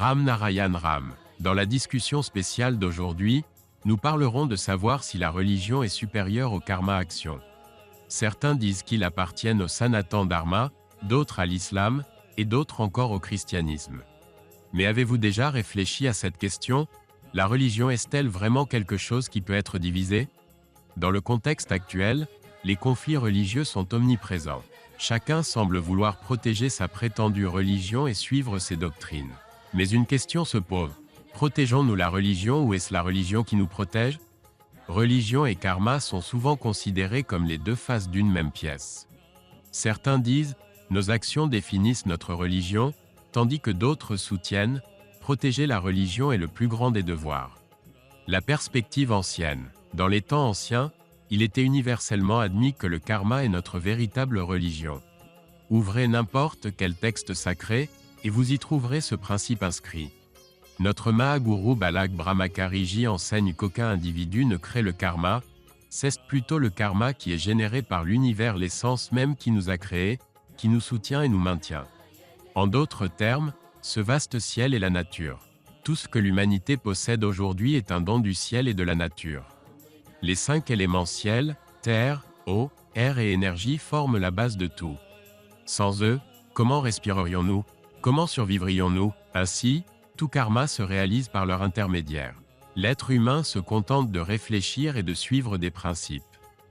Ram Narayan Ram. Dans la discussion spéciale d'aujourd'hui, nous parlerons de savoir si la religion est supérieure au karma action. Certains disent qu'ils appartiennent au Sanatan Dharma, d'autres à l'islam, et d'autres encore au christianisme. Mais avez-vous déjà réfléchi à cette question? La religion est-elle vraiment quelque chose qui peut être divisé? Dans le contexte actuel, les conflits religieux sont omniprésents. Chacun semble vouloir protéger sa prétendue religion et suivre ses doctrines. Mais une question se pose. Protégeons-nous la religion ou est-ce la religion qui nous protège? Religion et karma sont souvent considérés comme les deux faces d'une même pièce. Certains disent « nos actions définissent notre religion », tandis que d'autres soutiennent « protéger la religion est le plus grand des devoirs ». La perspective ancienne. Dans les temps anciens, il était universellement admis que le karma est notre véritable religion. Ouvrez n'importe quel texte sacré, et vous y trouverez ce principe inscrit. Notre Mahaguru Balak Brahmakariji enseigne qu'aucun individu ne crée le karma, c'est plutôt le karma qui est généré par l'univers, l'essence même qui nous a créés, qui nous soutient et nous maintient. En d'autres termes, ce vaste ciel est la nature. Tout ce que l'humanité possède aujourd'hui est un don du ciel et de la nature. Les 5 éléments ciel, terre, eau, air et énergie forment la base de tout. Sans eux, comment respirerions-nous? Comment survivrions-nous? Ainsi, tout karma se réalise par leur intermédiaire. L'être humain se contente de réfléchir et de suivre des principes.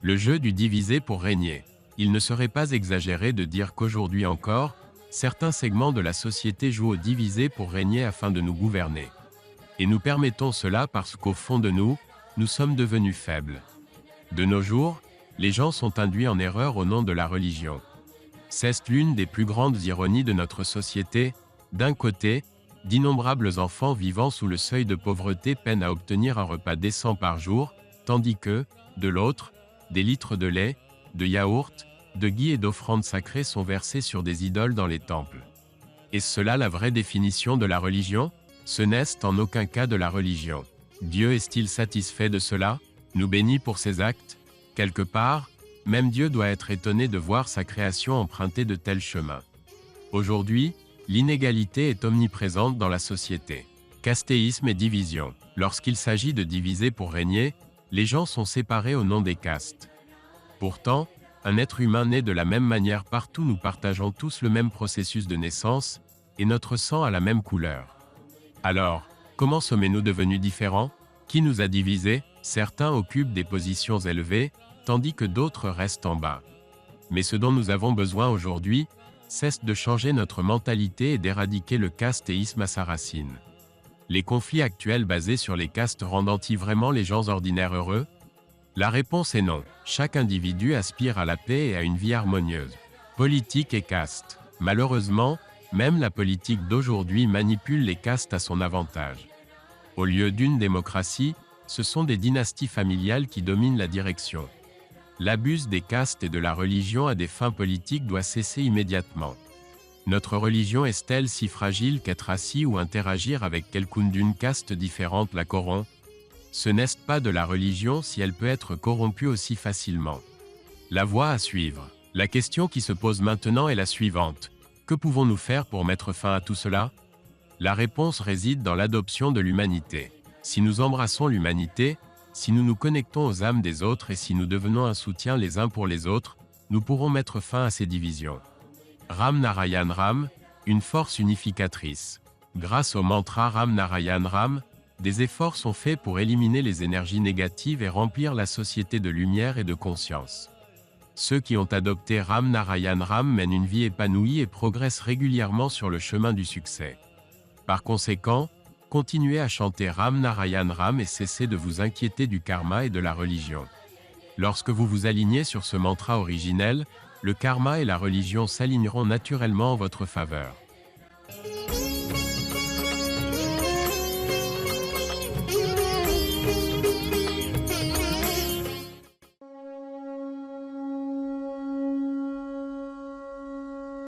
Le jeu du diviser pour régner. Il ne serait pas exagéré de dire qu'aujourd'hui encore, certains segments de la société jouent au diviser pour régner afin de nous gouverner. Et nous permettons cela parce qu'au fond de nous, nous sommes devenus faibles. De nos jours, les gens sont induits en erreur au nom de la religion. C'est l'une des plus grandes ironies de notre société. D'un côté, d'innombrables enfants vivant sous le seuil de pauvreté peinent à obtenir un repas décent par jour, tandis que, de l'autre, des litres de lait, de yaourt, de ghee et d'offrandes sacrées sont versés sur des idoles dans les temples. Est-ce cela la vraie définition de la religion? Ce n'est en aucun cas de la religion. Dieu est-il satisfait de cela? Nous bénit pour ses actes? Quelque part, même Dieu doit être étonné de voir sa création emprunter de tels chemins. Aujourd'hui, l'inégalité est omniprésente dans la société. Castéisme et division. Lorsqu'il s'agit de diviser pour régner, les gens sont séparés au nom des castes. Pourtant, un être humain naît de la même manière partout, nous partageons tous le même processus de naissance, et notre sang a la même couleur. Alors, comment sommes-nous devenus différents? Qui nous a divisés? Certains occupent des positions élevées, tandis que d'autres restent en bas. Mais ce dont nous avons besoin aujourd'hui, c'est de changer notre mentalité et d'éradiquer le castéisme à sa racine. Les conflits actuels basés sur les castes rendent-ils vraiment les gens ordinaires heureux? La réponse est non. Chaque individu aspire à la paix et à une vie harmonieuse. Politique et caste. Malheureusement, même la politique d'aujourd'hui manipule les castes à son avantage. Au lieu d'une démocratie, ce sont des dynasties familiales qui dominent la direction. L'abus des castes et de la religion à des fins politiques doit cesser immédiatement. Notre religion est-elle si fragile qu'être assis ou interagir avec quelqu'un d'une caste différente la corrompt? Ce n'est pas de la religion si elle peut être corrompue aussi facilement. La voie à suivre. La question qui se pose maintenant est la suivante. Que pouvons-nous faire pour mettre fin à tout cela? La réponse réside dans l'adoption de l'humanité. Si nous embrassons l'humanité, si nous nous connectons aux âmes des autres et si nous devenons un soutien les uns pour les autres, nous pourrons mettre fin à ces divisions. Ram Narayan Ram, une force unificatrice. Grâce au mantra Ram Narayan Ram, des efforts sont faits pour éliminer les énergies négatives et remplir la société de lumière et de conscience. Ceux qui ont adopté Ram Narayan Ram mènent une vie épanouie et progressent régulièrement sur le chemin du succès. Par conséquent, continuez à chanter Ram Narayan Ram et cessez de vous inquiéter du karma et de la religion. Lorsque vous vous alignez sur ce mantra originel, le karma et la religion s'aligneront naturellement en votre faveur.